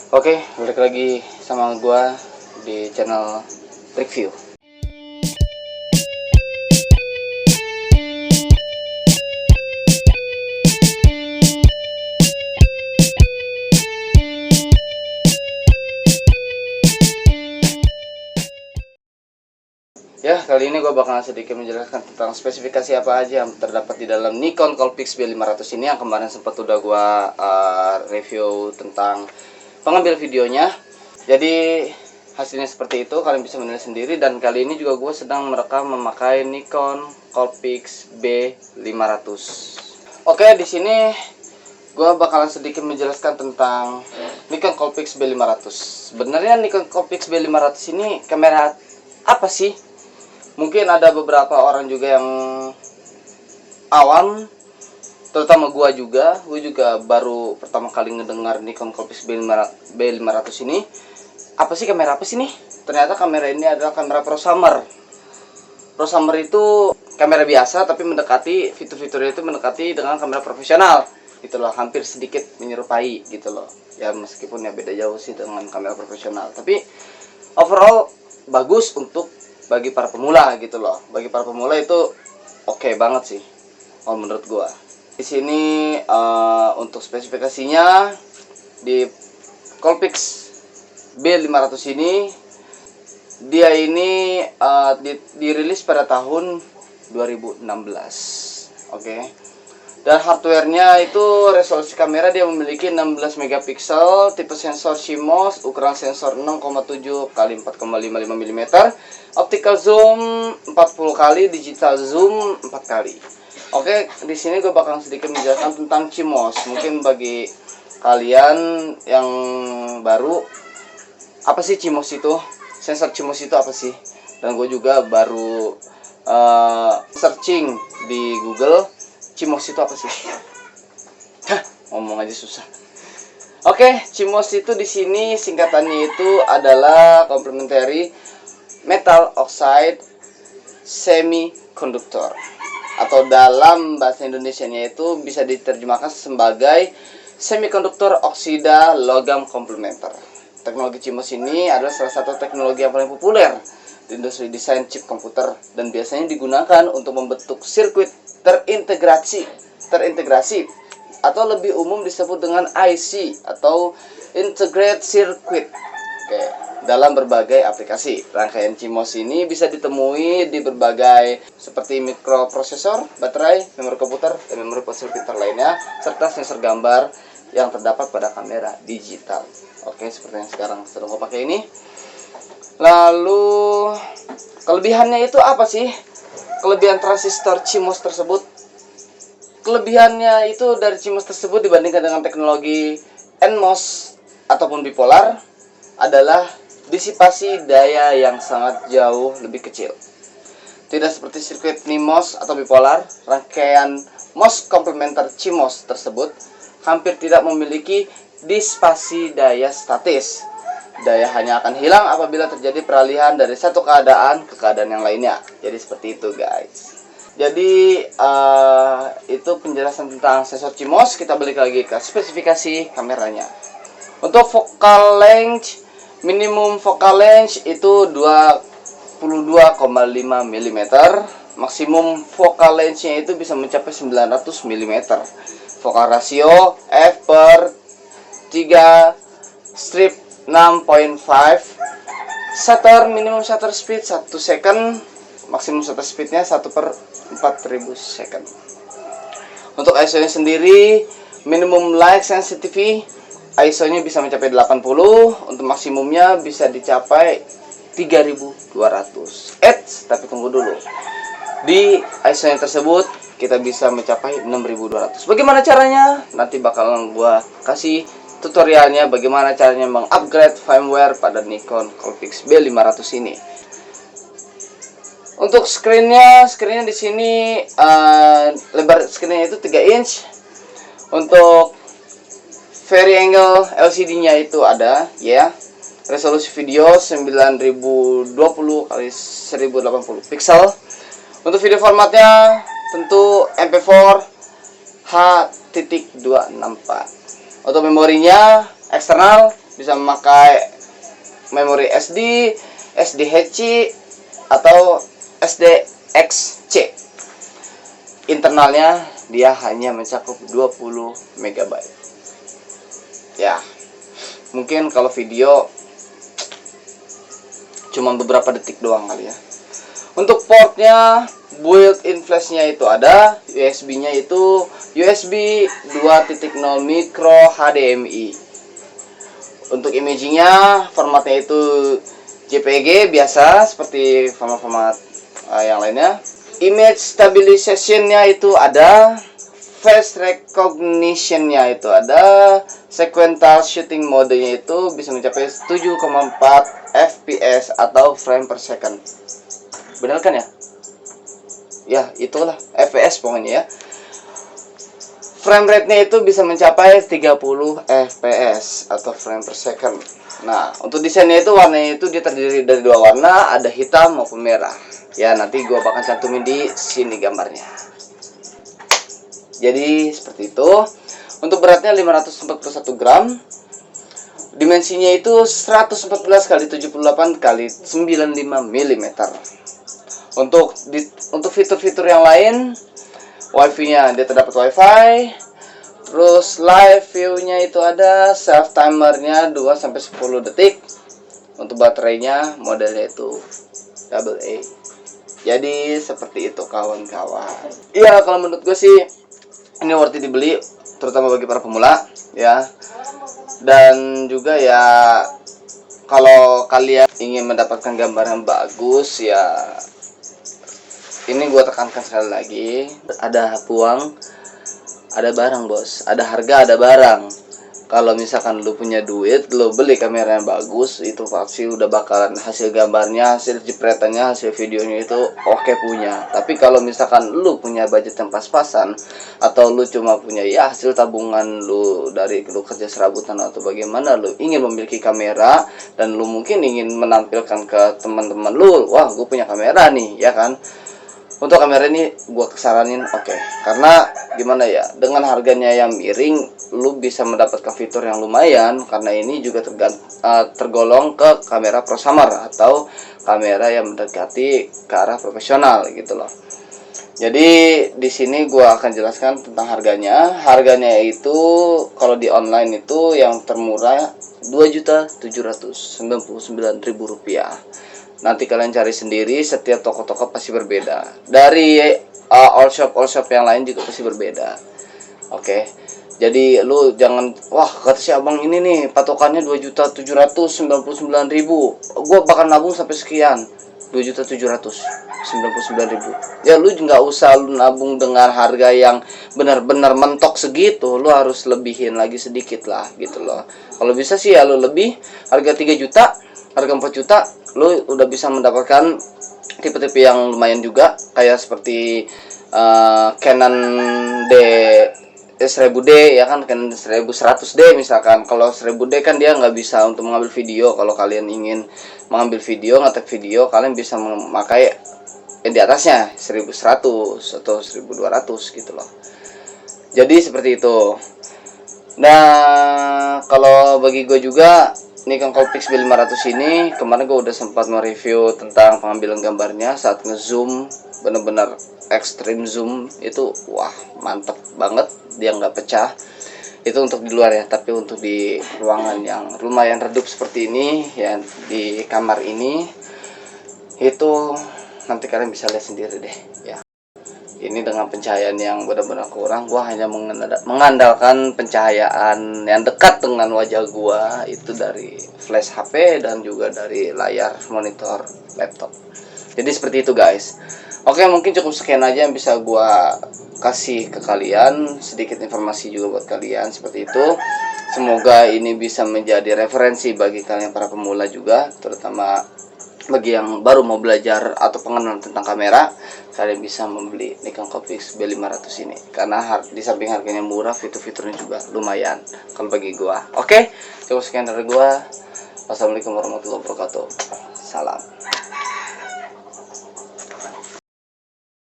Oke, balik lagi sama gua di channel review. Ya, kali ini gue bakalan sedikit menjelaskan tentang spesifikasi apa aja yang terdapat di dalam Nikon Coolpix B500 ini, yang kemarin sempat udah gue review tentang pengambil videonya. Jadi hasilnya seperti itu, kalian bisa menilai sendiri. Dan kali ini juga gue sedang merekam memakai Nikon Coolpix B500. Oke, di sini gue bakalan sedikit menjelaskan tentang Nikon Coolpix B500. Sebenarnya Nikon Coolpix B500 ini kamera apa sih? Mungkin ada beberapa orang juga yang awam, terutama gue juga baru pertama kali ngedengar Nikon Coolpix B500 ini. Apa sih kamera apa sih nih? Ternyata kamera ini adalah kamera prosumer. Prosumer itu kamera biasa tapi mendekati, fitur-fiturnya itu mendekati dengan kamera profesional. Gitu loh, hampir sedikit menyerupai gitu loh. Ya meskipun ya beda jauh sih dengan kamera profesional, tapi overall bagus untuk bagi para pemula gitu loh. Bagi para pemula itu oke banget sih, kalau menurut gua. Di sini untuk spesifikasinya di Coolpix B500 ini, dia ini dirilis pada tahun 2016. Oke. Dan hardwarenya itu resolusi kamera dia memiliki 16 megapiksel, tipe sensor CMOS, ukuran sensor 6,7 x 4,55 mm, optical zoom 40 kali, digital zoom 4 kali. Oke, di sini gue bakal sedikit menjelaskan tentang CMOS. Mungkin bagi kalian yang baru, apa sih CMOS itu? Sensor CMOS itu apa sih? Dan gue juga baru searching di Google. CMOS itu apa sih? Hah, ngomong aja susah. Oke, CMOS itu di sini singkatannya itu adalah Complementary Metal Oxide Semiconductor, atau dalam bahasa Indonesianya itu bisa diterjemahkan sebagai semikonduktor oksida logam komplementer. Teknologi CMOS ini adalah salah satu teknologi yang paling populer di industri desain chip komputer dan biasanya digunakan untuk membentuk sirkuit terintegrasi atau lebih umum disebut dengan IC atau integrated circuit. Oke, dalam berbagai aplikasi. Rangkaian CMOS ini bisa ditemui di berbagai seperti mikroprosesor, baterai, memori komputer, dan memori ponsel pintar lainnya, serta sensor gambar yang terdapat pada kamera digital. Oke, seperti yang sekarang sedang gue pakai ini. Lalu kelebihannya itu apa sih? Kelebihan transistor CMOS tersebut. Kelebihannya itu dari CMOS tersebut dibandingkan dengan teknologi NMOS ataupun bipolar adalah disipasi daya yang sangat jauh lebih kecil. Tidak seperti sirkuit NMOS atau bipolar, rangkaian MOS komplementer CMOS tersebut hampir tidak memiliki disipasi daya statis. Daya hanya akan hilang apabila terjadi peralihan dari satu keadaan ke keadaan yang lainnya. Jadi seperti itu guys. Jadi itu penjelasan tentang sensor CMOS. Kita balik lagi ke spesifikasi kameranya. Untuk focal length, minimum focal length itu 22,5 mm. Maksimum focal length-nya itu bisa mencapai 900 mm. Focal ratio f/3 strip 6.5. Shutter, minimum shutter speed 1 second, maksimum shutter speednya 1/4000 second. Untuk ISO nya sendiri, minimum light sensitivity ISO nya bisa mencapai 80, untuk maksimumnya bisa dicapai 3200. Tapi tunggu dulu, di ISO nya tersebut kita bisa mencapai 6200. Bagaimana caranya? Nanti bakalan gua kasih tutorialnya bagaimana caranya mengupgrade firmware pada Nikon Coolpix B500 ini. Untuk screennya di sini lebar screennya itu 3 inch. Untuk vari-angle LCD-nya itu ada ya. Resolusi video 9020 x 1080 pixel. Untuk video formatnya tentu MP4 H.264. Untuk memorinya eksternal bisa memakai memori SD, SDHC atau SDXC. Internalnya dia hanya mencakup 20 MB. Ya, mungkin kalau video cuma beberapa detik doang kali ya. Untuk portnya, built-in flashnya itu ada, USB-nya itu USB 2.0 micro HDMI. Untuk imagingnya, formatnya itu JPG biasa seperti format-format yang lainnya. Image stabilization-nya itu ada, face recognition-nya itu ada, sequential shooting mode-nya itu bisa mencapai 7,4 fps atau frame per second. Benar kan ya? Ya, itulah fps pokoknya ya. Frame rate-nya itu bisa mencapai 30 fps atau frame per second. Nah, untuk desainnya itu warnanya itu dia terdiri dari dua warna, ada hitam maupun merah. Ya, nanti gua bakal cantumin di sini gambarnya. Jadi seperti itu. Untuk beratnya 541 gram. Dimensinya itu 114 x 78 x 95 mm. Untuk fitur-fitur yang lain, wifi-nya dia terdapat wifi. Terus live view-nya itu ada, self timernya 2 sampai 10 detik. Untuk baterainya modelnya itu AA. Jadi seperti itu kawan-kawan. Iya, kalau menurut gue sih ini worth it dibeli, terutama bagi para pemula ya. Dan juga ya, kalau kalian ingin mendapatkan gambar yang bagus ya, ini gue tekankan sekali lagi, ada peluang, ada barang bos, ada harga, ada barang. Kalau misalkan lu punya duit, lu beli kamera yang bagus, itu pasti udah bakalan hasil gambarnya, hasil jepretannya, hasil videonya itu oke punya. Tapi kalau misalkan lu punya budget yang pas-pasan, atau lu cuma punya ya hasil tabungan lu dari lu kerja serabutan atau bagaimana, lu ingin memiliki kamera dan lu mungkin ingin menampilkan ke teman-teman lu, wah gue punya kamera nih, ya kan? Untuk kamera ini gue kesaranin oke. Karena gimana ya, dengan harganya yang miring, lu bisa mendapatkan fitur yang lumayan. Karena ini juga tergolong ke kamera prosumer atau kamera yang mendekati ke arah profesional gitu loh. Jadi di sini gue akan jelaskan tentang harganya. Harganya itu kalau di online itu yang termurah Rp2.799.000. Nanti kalian cari sendiri, setiap toko-toko pasti berbeda. Dari all shop yang lain juga pasti berbeda. Oke. Jadi lu jangan, wah kata si abang ini nih patokannya 2.799.000. Gua bakal nabung sampai sekian. 2.799.000. Ya lu nggak usah lu nabung dengan harga yang benar-benar mentok segitu. Lu harus lebihin lagi sedikit lah gitu loh. Kalau bisa sih ya lu lebih, harga 3 juta, harga 4 juta, lu udah bisa mendapatkan tipe-tipe yang lumayan juga, kayak seperti Canon D1000D ya kan, Canon 1100D misalkan. Kalau 1000D kan dia nggak bisa untuk mengambil video. Kalau kalian ingin mengambil video, ngetek video, kalian bisa memakai yang di atasnya 1100 atau 1200 gitu loh. Jadi seperti itu. Nah, kalau bagi gue juga Nikon Coolpix B500 ini, kemarin gue udah sempat mereview tentang pengambilan gambarnya saat ngezoom, bener-bener extreme zoom itu, wah mantep banget, dia nggak pecah. Itu untuk di luar ya, tapi untuk di ruangan yang lumayan redup seperti ini, ya di kamar ini, itu nanti kalian bisa lihat sendiri deh ya. Ini dengan pencahayaan yang benar-benar kurang, gua hanya mengandalkan pencahayaan yang dekat dengan wajah gua itu dari flash HP dan juga dari layar monitor laptop. Jadi seperti itu guys. Oke, mungkin cukup sekian aja yang bisa gua kasih ke kalian, sedikit informasi juga buat kalian seperti itu. Semoga ini bisa menjadi referensi bagi kalian para pemula juga, terutama bagi yang baru mau belajar atau pengenalan tentang kamera. Kalian bisa membeli Nikon Coolpix B500 ini karena di samping harganya murah, fitur-fiturnya juga lumayan kalau bagi gua. Oke, cukup sekian dari gua. Wassalamualaikum warahmatullahi wabarakatuh. Salam.